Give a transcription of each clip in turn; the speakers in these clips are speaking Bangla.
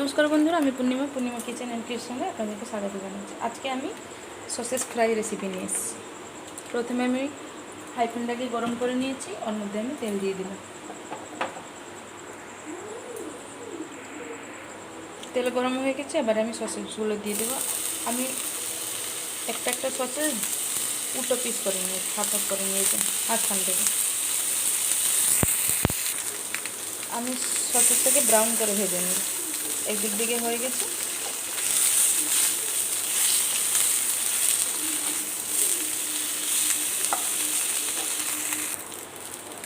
नमस्कार बंधुरा पूर्णिमा पूर्णिमा किचन एंड क्रिएर संगे आपनादेरके स्वागत जानाচ্ছি। आज के आमी ससेज फ्राई रेसिपि निये एसेछि। प्रथमे आमी फ्राई पैनटाके गरम करे निয়েছি, ओर मध्य आमी तेल दिए दिलाम। तेल गरम हो गेছে, এবার আমি সসেজগুলো দিয়ে দেব। আমি একটা একটা সসেজ উল্টো পিস করে নিয়েছি, হাফ হাফ করে নিয়েছি মাঝখান থেকে। আমি সসেজটাকে ব্রাউন করে ভেজে নিই। একদিক দিকে হয়ে গেছে,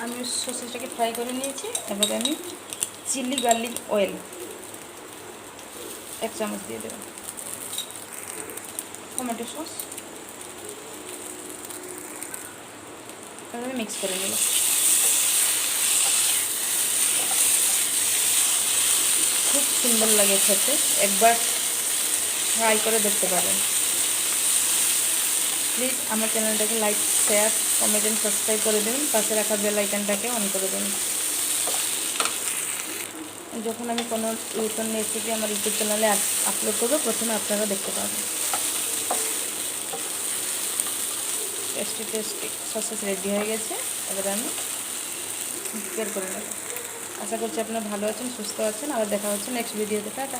আমি সসেজটাকে ফ্রাই করে নিয়েছি। এবারে আমি চিলি গার্লিক অয়েল 1 চামচ দিয়ে দেব, টমেটো সস, এবার আমি মিক্স করে নেব। খুব সুন্দর লাগে খেতে, একবার ট্রাই করে দেখতে পারেন। প্লিজ আমার চ্যানেলটাকে like, share, comment and subscribe করে দেবেন। পাশে রাখা বেল আইকনটাকে অন করে দেবেন। যখন আমি কোনো নতুন রেসিপি আমার ইউটিউব চ্যানেলে আপলোড করব, প্রথমে আপনারা দেখতে পাবেন। টেস্টি টেস্টি সসেস রেডি হয়ে গেছে। এবারে আমি বের করে নেব। আশা করছি আপনারা ভালো আছেন, সুস্থ আছেন। আবার দেখা হচ্ছে নেক্সট ভিডিওতে। টাটা।